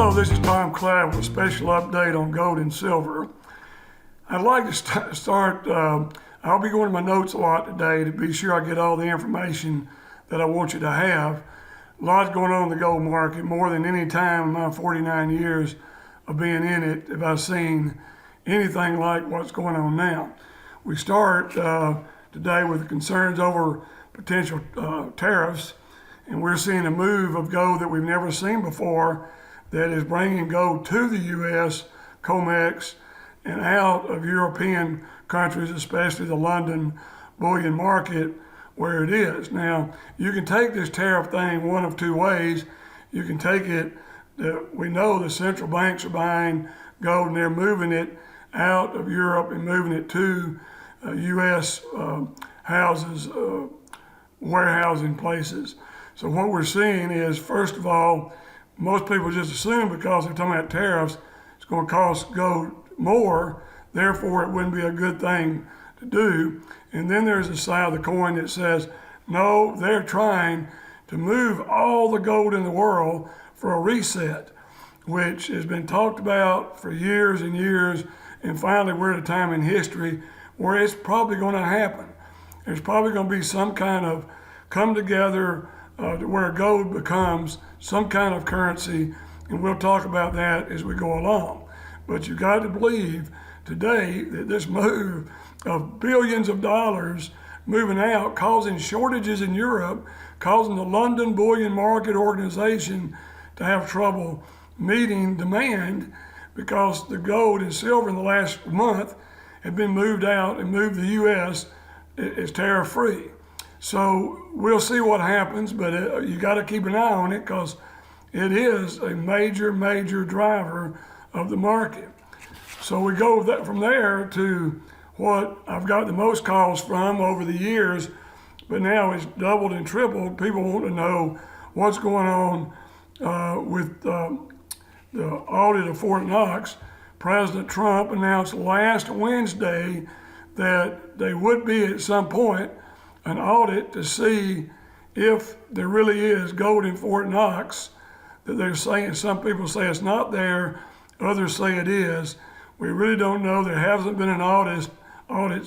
Hello, this is Tom Cloud with a special update on gold and silver. I'd like to start, I'll be going to my notes a lot today to be sure I get all the information that I want you to have. A lot's going on in the gold market, more than any time in my 49 years of being in it have I seen anything like what's going on now. We start today with concerns over potential tariffs, and we're seeing a move of gold that we've never seen before that is bringing gold to the U.S., COMEX, and out of European countries, especially the London bullion market where it is. Now, you can take this tariff thing one of two ways. You can take it that we know the central banks are buying gold and they're moving it out of Europe and moving it to U.S. houses, warehousing places. So what we're seeing is, first of all, most people just assume because they're talking about tariffs, it's going to cost gold more, therefore it wouldn't be a good thing to do. And then there's a side of the coin that says, no, they're trying to move all the gold in the world for a reset, which has been talked about for years and years, and finally we're at a time in history where it's probably going to happen. There's probably going to be some kind of come together where gold becomes some kind of currency, and we'll talk about that as we go along. But you've got to believe today that this move of billions of dollars moving out, causing shortages in Europe, causing the London Bullion Market Organization to have trouble meeting demand because the gold and silver in the last month have been moved out and moved to the U.S. as tariff-free. So we'll see what happens, but you got to keep an eye on it because it is a major, major driver of the market. So we go from there to what I've got the most calls from over the years, but now it's doubled and tripled. People want to know what's going on with the audit of Fort Knox. President Trump announced last Wednesday that there would be at some point an audit to see if there really is gold in Fort Knox that they're saying. Some people say it's not there, others say it is. We really don't know. There hasn't been an audit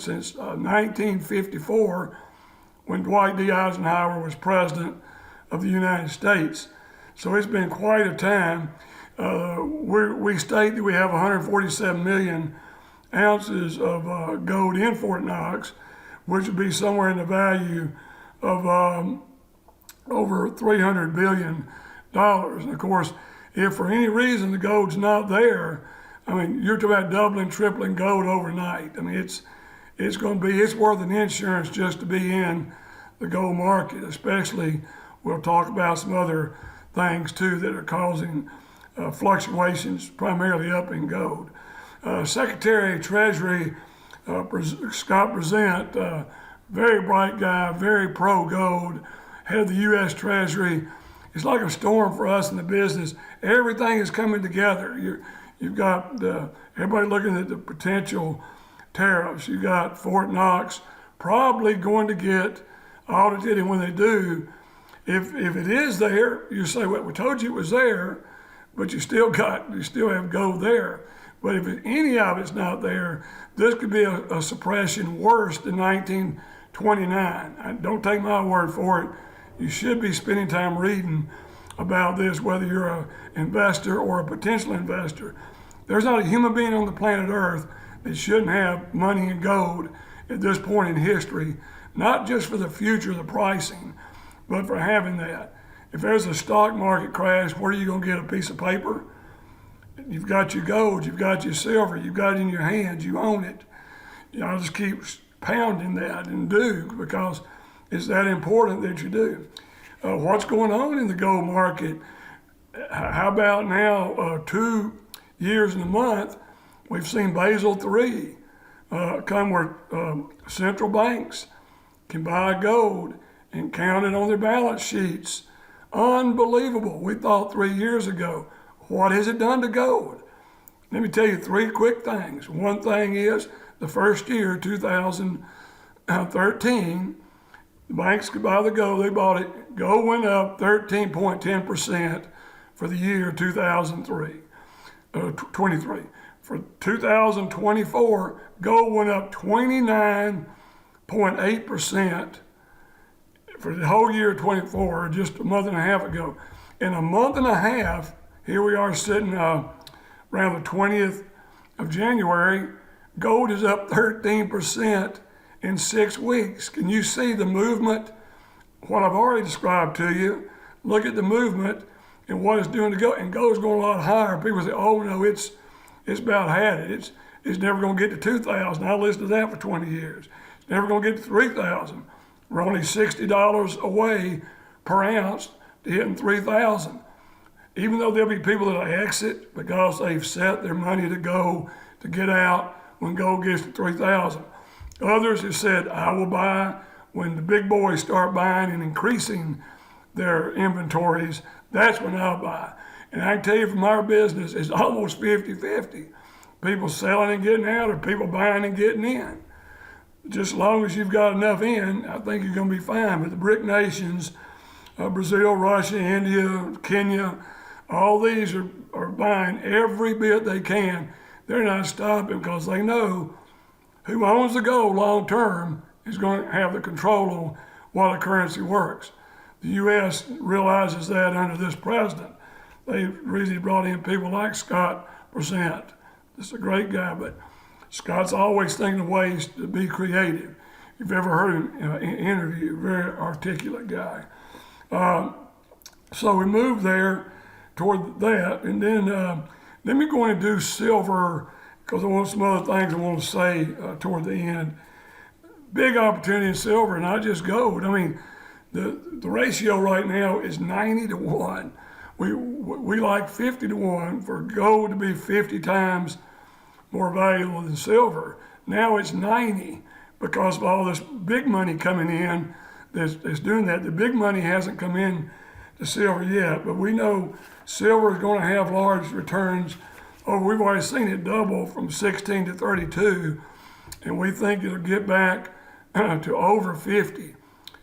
since 1954 when Dwight D. Eisenhower was president of the United States. So it's been quite a time. We state that we have 147 million ounces of gold in Fort Knox, which would be somewhere in the value of over $300 billion. And of course, if for any reason the gold's not there, I mean, you're talking about doubling, tripling gold overnight. I mean, it's worth an insurance just to be in the gold market, especially we'll talk about some other things too that are causing fluctuations primarily up in gold. Secretary of Treasury Scott Bessent, very bright guy, very pro-gold, head of the U.S. Treasury. It's like a storm for us in the business. Everything is coming together. You've got everybody looking at the potential tariffs. You've got Fort Knox probably going to get audited, and when they do, if it is there, you say, well, we told you it was there, but you still have gold there. But if any of it's not there, this could be a suppression worse than 1929. Don't take my word for it. You should be spending time reading about this, whether you're an investor or a potential investor. There's not a human being on the planet Earth that shouldn't have money in gold at this point in history, not just for the future of the pricing, but for having that. If there's a stock market crash, where are you going to get a piece of paper? You've got your gold, you've got your silver, you've got it in your hands, you own it. I'll just keep pounding that and do because it's that important that you do. What's going on in the gold market? How about now, 2 years and a month, we've seen Basel III come where central banks can buy gold and count it on their balance sheets. Unbelievable. We thought 3 years ago. What has it done to gold? Let me tell you 3 quick things. One thing is the first year, 2013, the banks could buy the gold. They bought it. Gold went up 13.10% for the year 2023. For 2024, gold went up 29.8% for the whole year 24, just a month and a half ago. In a month and a half, here we are sitting around the 20th of January, gold is up 13% in 6 weeks. Can you see the movement? What I've already described to you. Look at the movement and what it's doing to gold. And gold's going a lot higher. People say, oh no, it's about had it. It's never going to get to 2,000. I listened to that for 20 years. It's never going to get to 3,000. We're only $60 away per ounce to hitting 3,000. Even though there'll be people that exit because they've set their money to go to get out when gold gets to 3,000. Others have said, I will buy when the big boys start buying and increasing their inventories. That's when I'll buy. And I can tell you from our business, it's almost 50-50. People selling and getting out, or people buying and getting in. Just as long as you've got enough in, I think you're going to be fine. But the BRIC nations, Brazil, Russia, India, Kenya, all these are buying every bit they can. They're not stopping because they know who owns the gold long term is going to have the control on what the currency works. The U.S. realizes that under this president. They've really brought in people like Scott Bessent. This is a great guy, but Scott's always thinking of ways to be creative. If you've ever heard him interview, very articulate guy. So we moved there toward that, and then let me go and do silver because I want some other things I want to say toward the end. Big opportunity in silver, not just gold. I mean, the ratio right now is 90-1. We like 50-1 for gold to be 50 times more valuable than silver. Now it's 90 because of all this big money coming in that's doing that. The big money hasn't come in to silver yet, but we know silver is going to have large returns. We've already seen it double from 16 to 32, and we think it'll get back to over 50.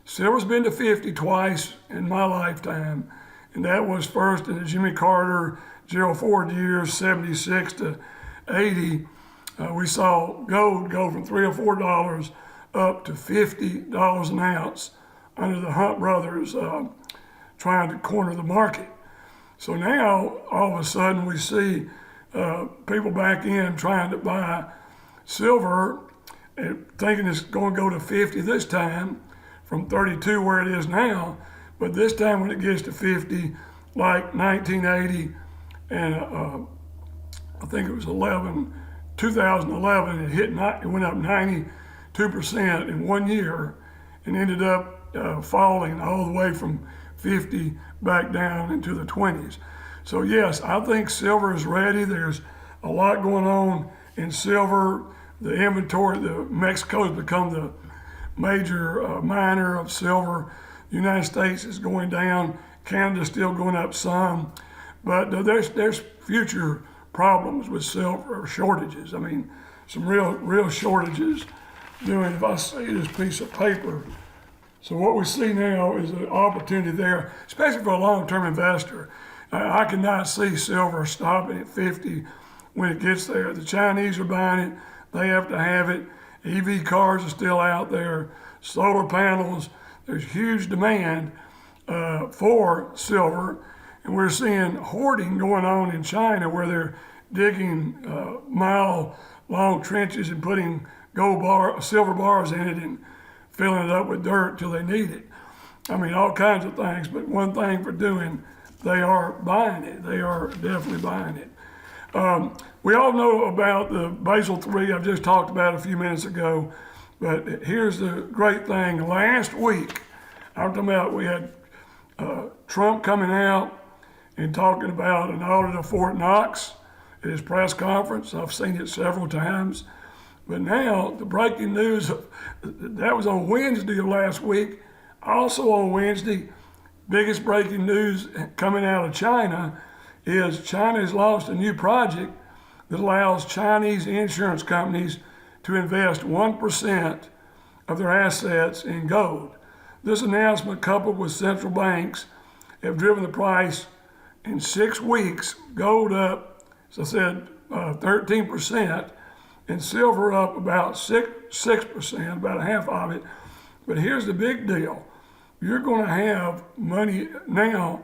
Silver's been to 50 twice in my lifetime, and that was first in the Jimmy Carter, Gerald Ford years, 76 to 80. We saw gold go from $3 or $4 up to $50 an ounce under the Hunt brothers trying to corner the market. So now, all of a sudden, we see people back in trying to buy silver, and thinking it's going to go to 50 this time from 32 where it is now. But this time when it gets to 50, like 1980 and I think it was 2011, it went up 92% in 1 year and ended up falling all the way from 50 back down into the 20s. So yes, I think silver is ready. There's a lot going on in silver. The inventory, Mexico has become the major miner of silver. The United States is going down. Canada's still going up some. But there's future problems with silver, shortages. I mean, some real shortages doing, if I see this piece of paper. So what we see now is an opportunity there, especially for a long-term investor. I cannot see silver stopping at 50 when it gets there. The Chinese are buying it. They have to have it. EV cars are still out there. Solar panels. There's huge demand for silver. And we're seeing hoarding going on in China where they're digging mile-long trenches and putting silver bars in it and filling it up with dirt till they need it. I mean, all kinds of things, but one thing for doing, they are buying it. They are definitely buying it. We all know about the Basel III I've just talked about a few minutes ago, but here's the great thing. Last week, I'm talking about we had Trump coming out and talking about an audit of Fort Knox at his press conference. I've seen it several times. But now, the breaking news, that was on Wednesday of last week. Also on Wednesday, biggest breaking news coming out of China is China has launched a new project that allows Chinese insurance companies to invest 1% of their assets in gold. This announcement, coupled with central banks, have driven the price in 6 weeks, gold up, as I said, 13%, and silver up about 6%, about half of it. But here's the big deal. You're going to have money now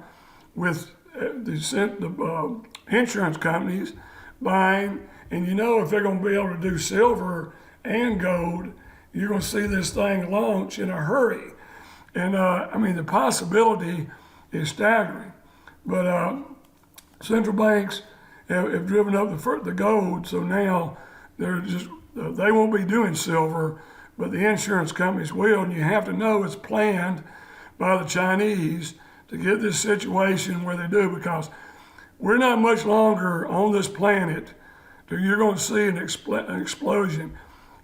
with the insurance companies buying, and you know if they're going to be able to do silver and gold, you're going to see this thing launch in a hurry. And I mean, the possibility is staggering. But central banks have driven up the gold, so now they won't be doing silver, but the insurance companies will, and you have to know it's planned by the Chinese to get this situation where they do, because we're not much longer on this planet till you're going to see an explosion.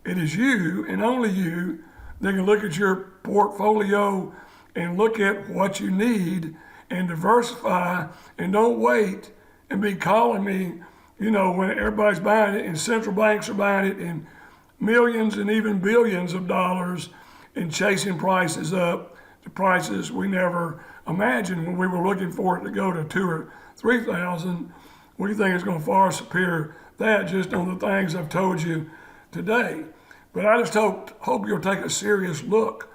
It is you and only you that can look at your portfolio and look at what you need and diversify, and don't wait and be calling me, when everybody's buying it and central banks are buying it in millions and even billions of dollars and chasing prices up to prices we never imagined when we were looking for it to go to 2,000 or 3,000. We think it's going to far superior that just on the things I've told you today. But I just hope you'll take a serious look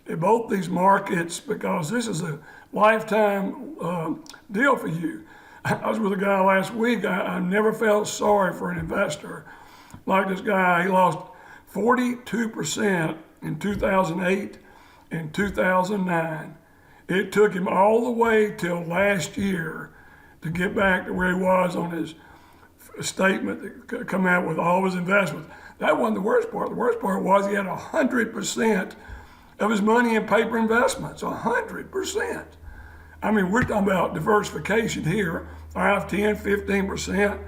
at both these markets, because this is a lifetime deal for you. I was with a guy last week. I never felt sorry for an investor like this guy. He lost 42% in 2008 and 2009. It took him all the way till last year to get back to where he was on his statement that come out with all his investments. That wasn't the worst part. The worst part was he had 100% of his money in paper investments, 100%. I mean, we're talking about diversification here, 5, 10, 15%,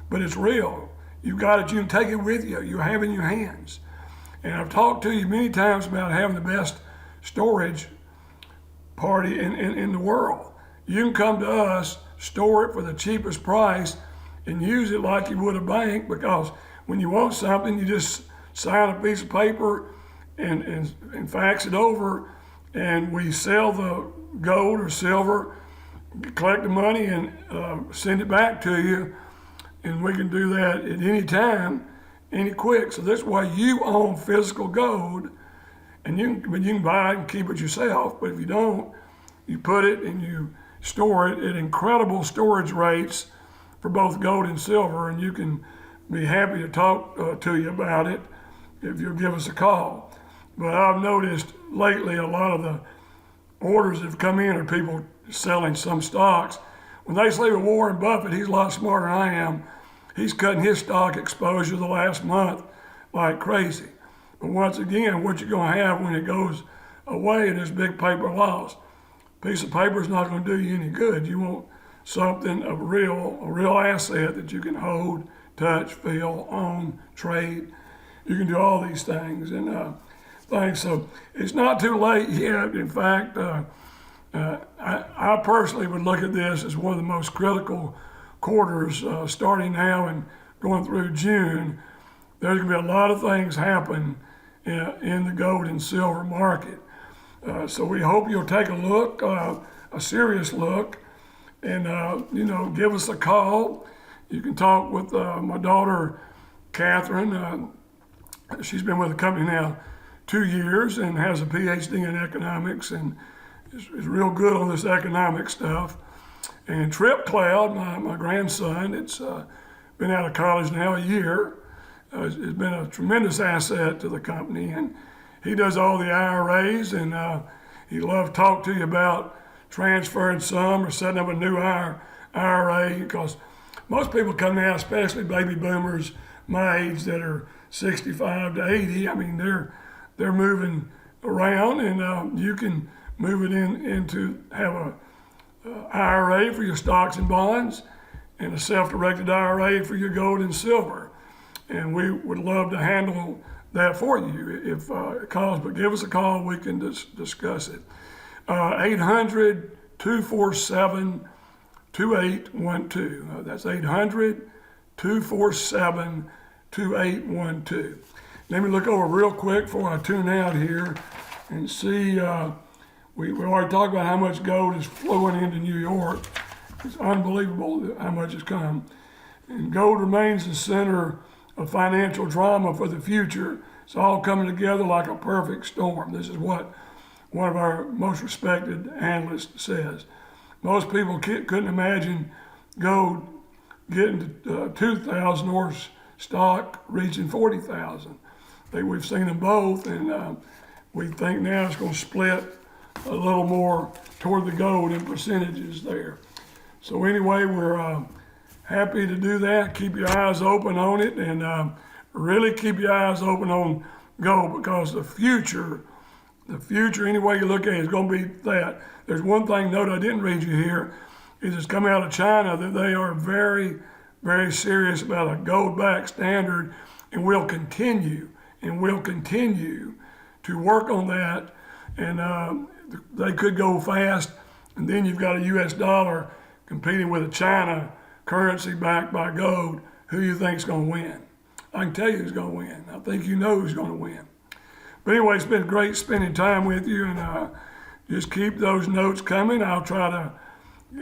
but it's real. You've got it, you can take it with you, you have it in your hands. And I've talked to you many times about having the best storage party in the world. You can come to us, store it for the cheapest price, and use it like you would a bank, because when you want something, you just sign a piece of paper and fax it over, and we sell the gold or silver, collect the money, and send it back to you, and we can do that at any time, any quick. So that's why you own physical gold, and you can buy it and keep it yourself. But if you don't, you put it and you store it at incredible storage rates for both gold and silver, and you can be happy to talk to you about it if you'll give us a call. But I've noticed lately a lot of the orders that have come in are people selling some stocks. When they say with Warren Buffett, he's a lot smarter than I am. He's cutting his stock exposure the last month like crazy. But once again, what you're going to have when it goes away and there's big paper loss, a piece of paper is not going to do you any good. You want something of a real asset that you can hold, touch, feel, own, trade. You can do all these things and things. So it's not too late yet. In fact, I personally would look at this as one of the most critical quarters starting now and going through June. There's going to be a lot of things happen in the gold and silver market. So we hope you'll take a look, a serious look, and give us a call. You can talk with my daughter, Catherine. She's been with the company now 2 years and has a PhD in economics and is real good on this economic stuff. And Trip Cloud, my grandson, it's been out of college now a year. It's been a tremendous asset to the company, and he does all the IRAs, and he'd love to talk to you about transferring some or setting up a new IRA, because most people come now, especially baby boomers my age that are 65 to 80. I mean, they're moving around, and you can move it into have a IRA for your stocks and bonds, and a self-directed IRA for your gold and silver. And we would love to handle that for you if it calls. But give us a call, we can discuss it. 800-247-2812. That's 800-247-2812. Let me look over real quick before I tune out here and see. We already talked about how much gold is flowing into New York, It's unbelievable how much has come. And gold remains the center of financial drama for the future. It's all coming together like a perfect storm. This is what one of our most respected analysts says. Most people couldn't imagine gold getting to 2,000 or stock reaching 40,000. We've seen them both, and we think now it's going to split a little more toward the gold in percentages there. So anyway, we're happy to do that. Keep your eyes open on it, and really keep your eyes open on gold, because the future, any way you look at it, is going to be that. There's one thing, note I didn't read you here, is it's coming out of China that they are very, very serious about a gold-backed standard, and will continue to work on that. And they could go fast, and then you've got a U.S. dollar competing with a China currency backed by gold. Who you think's going to win? I can tell you who's going to win. I think you know who's going to win. But anyway, it's been great spending time with you, and just keep those notes coming. I'll try to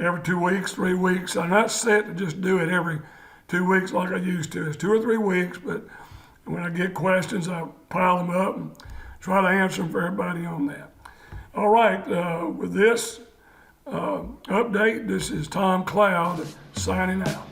every 2 weeks, 3 weeks. I'm not set to just do it every 2 weeks like I used to. It's 2 or 3 weeks, but when I get questions, I pile them up and try to answer them for everybody on that. All right, with this update, this is Tom Cloud signing out.